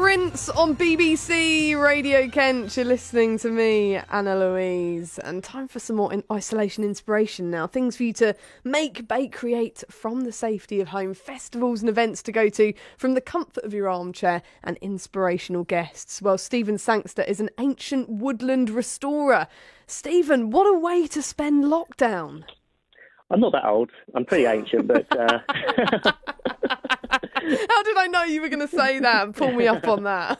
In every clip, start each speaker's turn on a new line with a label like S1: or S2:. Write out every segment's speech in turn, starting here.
S1: Prince on BBC Radio Kent. You're listening to me, Anna Louise. And time for some more isolation inspiration now. Things for you to make, bake, create from the safety of home. Festivals and events to go to from the comfort of your armchair and inspirational guests. Well, Stephen Sangster is an ancient woodland restorer. Stephen, what a way to spend lockdown.
S2: I'm not that old. I'm pretty ancient, but...
S1: How did I know you were going to say that and pull me up on that?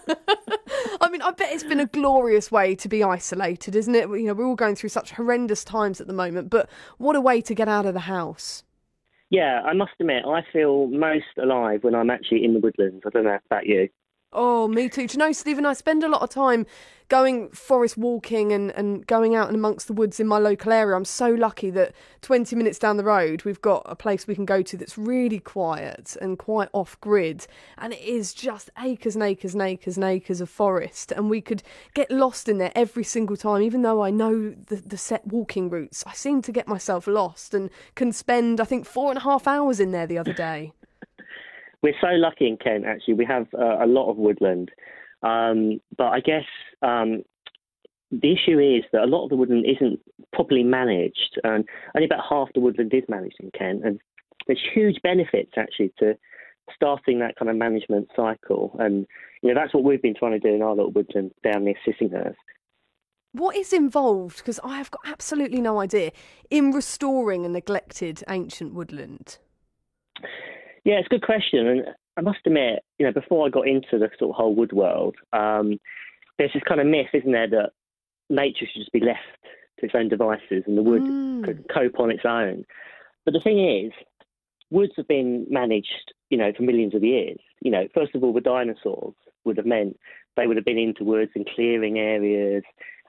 S1: I mean, I bet it's been a glorious way to be isolated, isn't it? You know, we're all going through such horrendous times at the moment, but what a way to get out of the house.
S2: Yeah, I must admit, I feel most alive when I'm actually in the woodlands. I don't know about you.
S1: Oh, me too. Do you know, Stephen, I spend a lot of time going forest walking and going out and amongst the woods in my local area. I'm so lucky that 20 minutes down the road, we've got a place we can go to that's really quiet and quite off-grid. And it is just acres and acres and acres and acres of forest. And we could get lost in there every single time. Even though I know the set walking routes, I seem to get myself lost and can spend, I think, 4.5 hours in there the other day.
S2: We're so lucky in Kent, actually. We have a lot of woodland. But I guess the issue is that a lot of the woodland isn't properly managed. And only about half the woodland is managed in Kent. And there's huge benefits, actually, to starting that kind of management cycle. And, you know, that's what we've been trying to do in our little woodland down near Sissinghurst.
S1: What is involved, because I have got absolutely no idea, in restoring a neglected ancient woodland?
S2: Yeah, it's a good question. And I must admit, you know, before I got into the sort of whole wood world, there's this kind of myth, isn't there, that nature should just be left to its own devices and the wood could cope on its own. But the thing is, woods have been managed, you know, for millions of years. You know, first of all, the dinosaurs would have meant they would have been into woods and clearing areas,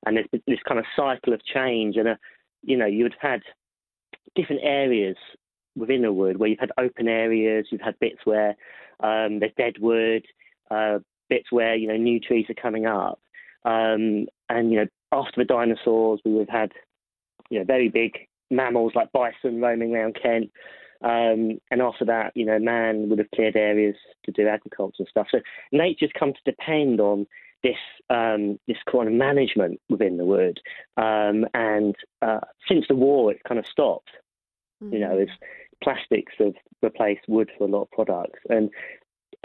S2: and there's this kind of cycle of change. And, you know, you would have had different areas within a wood where you've had open areas, you've had bits where there's dead wood, bits where, you know, new trees are coming up. And, you know, after the dinosaurs, we would have had, you know, very big mammals like bison roaming around Kent. And after that, you know, man would have cleared areas to do agriculture and stuff. So nature's come to depend on this this kind of management within the wood. And since the war, it's kind of stopped. You know, it's plastics have replaced wood for a lot of products. And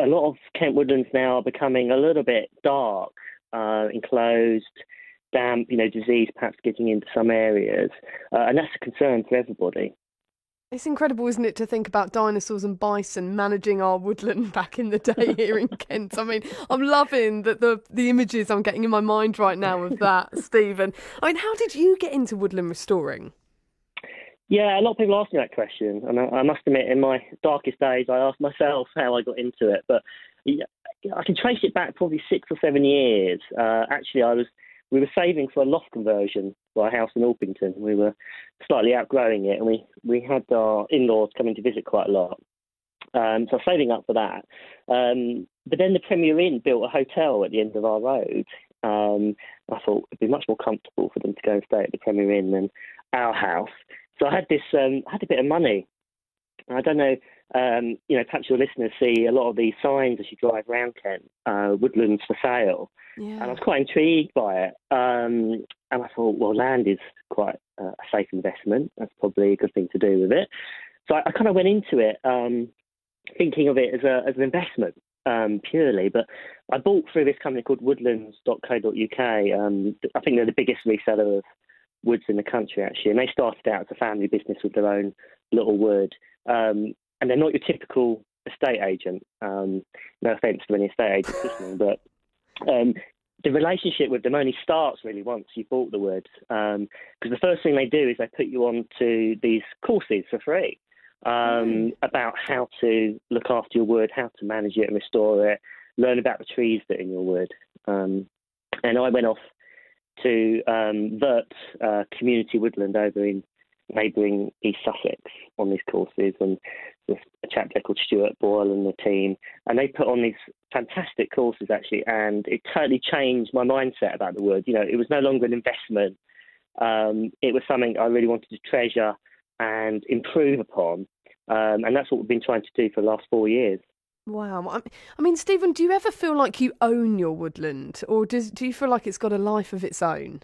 S2: a lot of Kent woodlands now are becoming a little bit dark, enclosed, damp, you know, disease perhaps getting into some areas. And that's a concern for everybody.
S1: It's incredible, isn't it, to think about dinosaurs and bison managing our woodland back in the day here in Kent. I mean, I'm loving the images I'm getting in my mind right now of that, Stephen. I mean, how did you get into woodland restoring?
S2: Yeah, a lot of people ask me that question, and I must admit, in my darkest days, I asked myself how I got into it. But I can trace it back probably 6 or 7 years. Actually, we were saving for a loft conversion for our house in Orpington. We were slightly outgrowing it, and we had our in-laws coming to visit quite a lot. So I was saving up for that. But then the Premier Inn built a hotel at the end of our road. I thought it'd be much more comfortable for them to go and stay at the Premier Inn than our house. So I had this, had a bit of money. I don't know, you know, perhaps your listeners see a lot of these signs as you drive around Kent, woodlands for sale. Yeah. And I was quite intrigued by it. And I thought, well, land is quite a safe investment. That's probably a good thing to do with it. So I kind of went into it thinking of it as an investment purely. But I bought through this company called woodlands.co.uk. I think they're the biggest reseller of woods in the country, actually, and they started out as a family business with their own little wood, and they're not your typical estate agent. No offence to any estate agents listening, but the relationship with them only starts really once you've bought the wood, because the first thing they do is they put you on to these courses for free about how to look after your wood, how to manage it and restore it, learn about the trees that are in your wood. And I went off to Woodland Community Woodland over in neighbouring East Sussex on these courses, and there's a chap there called Stuart Boyle and the team, and they put on these fantastic courses actually, and it totally changed my mindset about the wood. You know, it was no longer an investment. It was something I really wanted to treasure and improve upon, and that's what we've been trying to do for the last 4 years.
S1: Wow. I mean, Stephen, do you ever feel like you own your woodland, or do you feel like it's got a life of its own?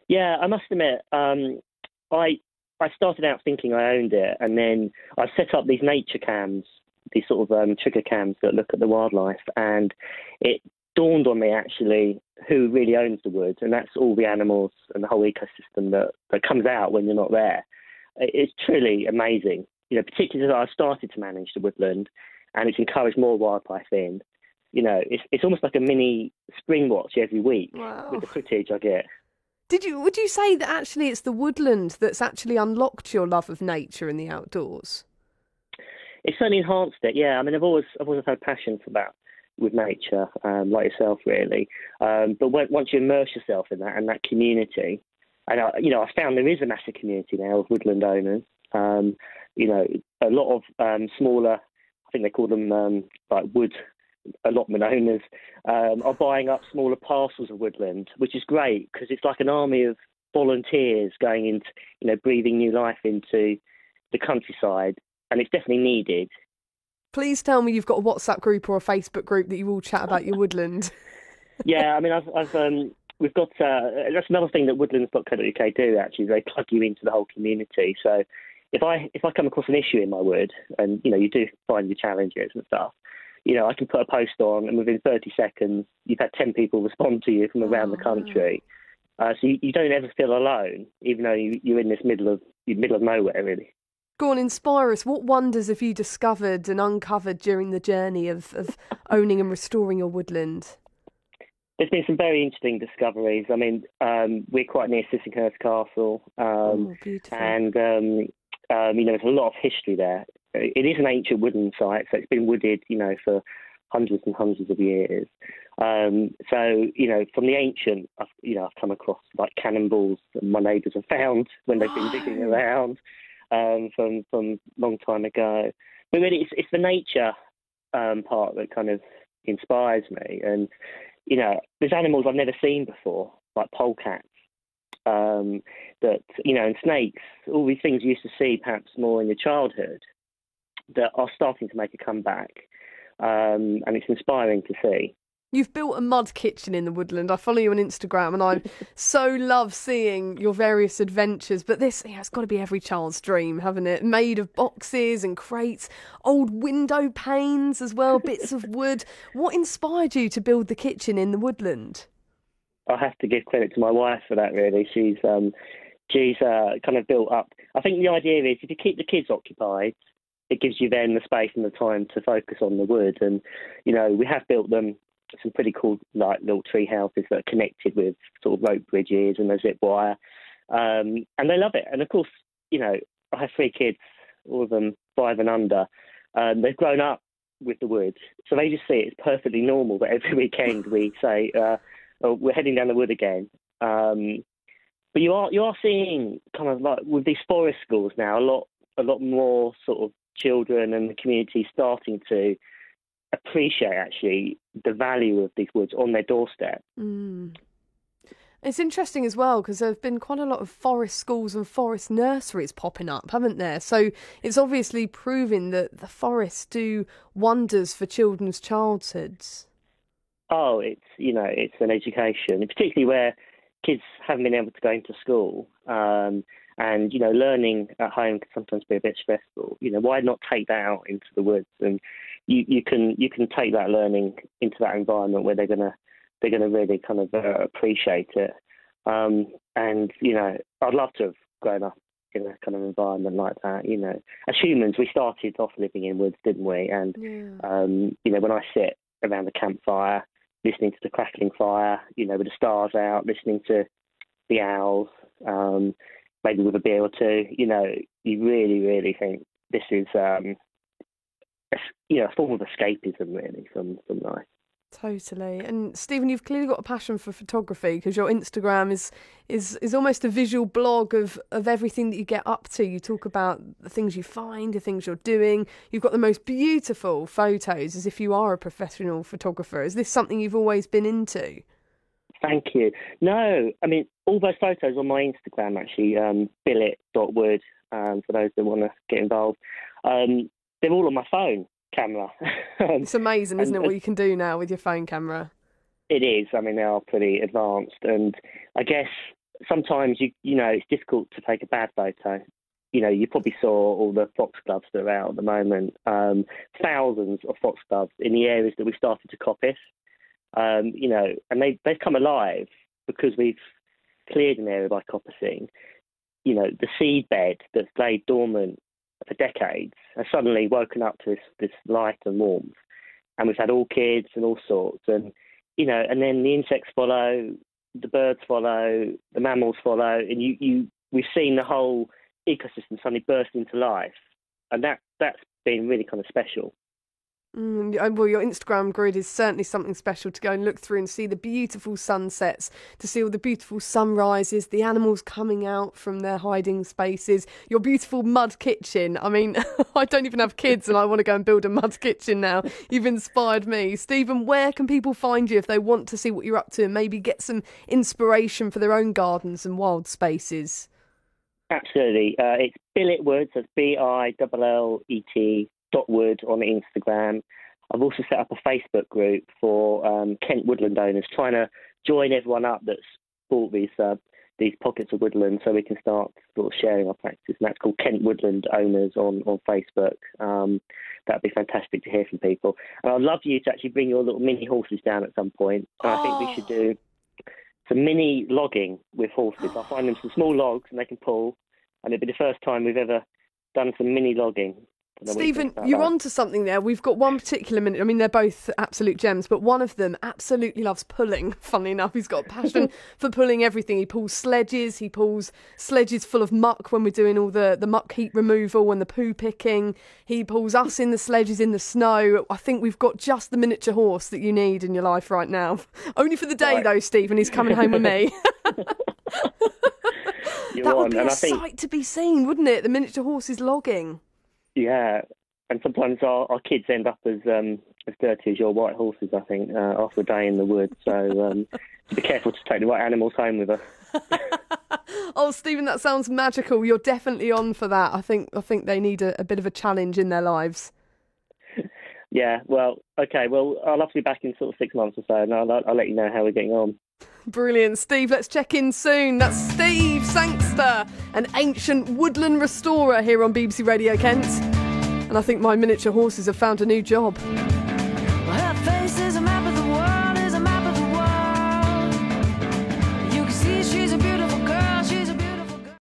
S2: Yeah, I must admit, I I started out thinking I owned it, and then I set up these nature cams, these sort of trigger cams that look at the wildlife, and it dawned on me actually who really owns the woods, and that's all the animals and the whole ecosystem that comes out when you're not there. It's truly amazing, particularly as I started to manage the woodland, and it's encouraged more wildlife in. It's almost like a mini spring watch every week with
S1: Wow.
S2: the footage I get.
S1: Would you say that actually it's the woodland that's actually unlocked your love of nature and the outdoors?
S2: It's certainly enhanced it. Yeah, I mean, I've always had passion for that with nature, like yourself, really. But once you immerse yourself in that and that community, and I found there is a massive community now of woodland owners. A lot of smaller, I think they call them like wood allotment owners, are buying up smaller parcels of woodland, which is great because it's like an army of volunteers going into, breathing new life into the countryside, and it's definitely needed.
S1: Please tell me you've got a WhatsApp group or a Facebook group that you all chat about your woodland.
S2: Yeah, I mean, we've got that's another thing that woodlands.co.uk do actually. They plug you into the whole community. So if I come across an issue in my wood, and you do find your challenges and stuff, I can put a post on, and within 30 seconds, you've had 10 people respond to you from around the country. So you don't ever feel alone, even though you're in this middle of nowhere, really.
S1: Go on, inspire us. What wonders have you discovered and uncovered during the journey of owning and restoring your woodland?
S2: There's been some very interesting discoveries. I mean, we're quite near Sissinghurst Castle,
S1: Beautiful.
S2: and there's a lot of history there. It is an ancient woodland site, so it's been wooded, for hundreds and hundreds of years. So from the ancient, I've come across like cannonballs that my neighbours have found when they've been digging around from a long time ago. But really, it's the nature part that kind of inspires me. And there's animals I've never seen before, like polecats, and snakes. All these things you used to see perhaps more in your childhood that are starting to make a comeback, and it's inspiring to see.
S1: You've built a mud kitchen in the woodland. I follow you on Instagram, and I so love seeing your various adventures. But this, it's got to be every child's dream, haven't it? Made of boxes and crates, old window panes as well, bits of wood. What inspired you to build the kitchen in the woodland?
S2: I have to give credit to my wife for that, really. She's kind of built up. I think the idea is if you keep the kids occupied, it gives you then the space and the time to focus on the wood. And, we have built them some pretty cool, like, little tree houses that are connected with sort of rope bridges and a zip wire. And they love it. And, of course, I have 3 kids, all of them 5 and under. They've grown up with the wood. So they just see it's perfectly normal that every weekend we say, we're heading down the wood again. But you are seeing kind of like with these forest schools now, a lot more sort of children and the community starting to appreciate actually the value of these woods on their doorstep.
S1: It's interesting as well because there have been quite a lot of forest schools and forest nurseries popping up, haven't there? So it's obviously proving that the forests do wonders for children's childhoods.
S2: Oh, it's an education, particularly where kids haven't been able to go into school, and learning at home can sometimes be a bit stressful. Why not take that out into the woods, and you can take that learning into that environment where they're gonna really kind of appreciate it. And I'd love to have grown up in a kind of environment like that. As humans, we started off living in woods, didn't we? And when I sit around the campfire, listening to the crackling fire, with the stars out, listening to the owls, maybe with a beer or two, you really, really think this is, a form of escapism, really, from life.
S1: Totally. And Stephen, you've clearly got a passion for photography because your Instagram is almost a visual blog of everything that you get up to. You talk about the things you find, the things you're doing. You've got the most beautiful photos as if you are a professional photographer. Is this something you've always been into? Thank
S2: you. No, I mean, all those photos on my Instagram, actually, billet.wood, for those that want to get involved, they're all on my phone. camera.
S1: It's amazing, isn't it, what you can do now with your phone camera?
S2: It is. I mean, they are pretty advanced, and I guess sometimes you know it's difficult to take a bad photo. You know, you probably saw all the foxgloves that are out at the moment. Thousands of foxgloves in the areas that we started to coppice. You know, and they've come alive because we've cleared an area by coppicing. You know, the seed bed that's laid dormant for decades has suddenly woken up to this light and warmth, and we've had orchids and all sorts, and you know, and then the insects follow, the birds follow, the mammals follow, and we've seen the whole ecosystem suddenly burst into life, and that's been really kind of special.
S1: Well, your Instagram grid is certainly something special to go and look through and see the beautiful sunsets, to see all the beautiful sunrises, the animals coming out from their hiding spaces, your beautiful mud kitchen. I mean, I don't even have kids and I want to go and build a mud kitchen now. You've inspired me. Stephen, where can people find you if they want to see what you're up to and maybe get some inspiration for their own gardens and wild spaces?
S2: Absolutely. It's Billet Woods, that's BILLET .wood on Instagram. I've also set up a Facebook group for Kent woodland owners, trying to join everyone up that's bought these pockets of woodland so we can start sort of sharing our practice. And that's called Kent Woodland Owners on Facebook. That'd be fantastic to hear from people. And I'd love you to actually bring your little mini horses down at some point. And I think we should do some mini logging with horses. I'll find them some small logs and they can pull. And it'll be the first time we've ever done some mini logging.
S1: Stephen, you're onto something there. We've got one particular minute. I mean, they're both absolute gems, but one of them absolutely loves pulling. Funnily enough, he's got a passion for pulling everything. He pulls sledges. He pulls sledges full of muck when we're doing all the muck heap removal and the poo picking. He pulls us in the sledges in the snow. I think we've got just the miniature horse that you need in your life right now. Only for the day, though, Stephen. He's coming home with me. That would be a sight to be seen, wouldn't it? The miniature horse is logging.
S2: Yeah, and sometimes our kids end up as dirty as your white horses, I think, after a day in the woods. So be careful to take the right animals home with us.
S1: Oh, Stephen, that sounds magical. You're definitely on for that. I think they need a bit of a challenge in their lives.
S2: Yeah, well, okay. Well, I'll have to be back in sort of 6 months or so, and I'll let you know how we're getting on.
S1: Brilliant. Steve, let's check in soon. That's Steve Sangster, an ancient woodland restorer here on BBC Radio Kent. And I think my miniature horses have found a new job.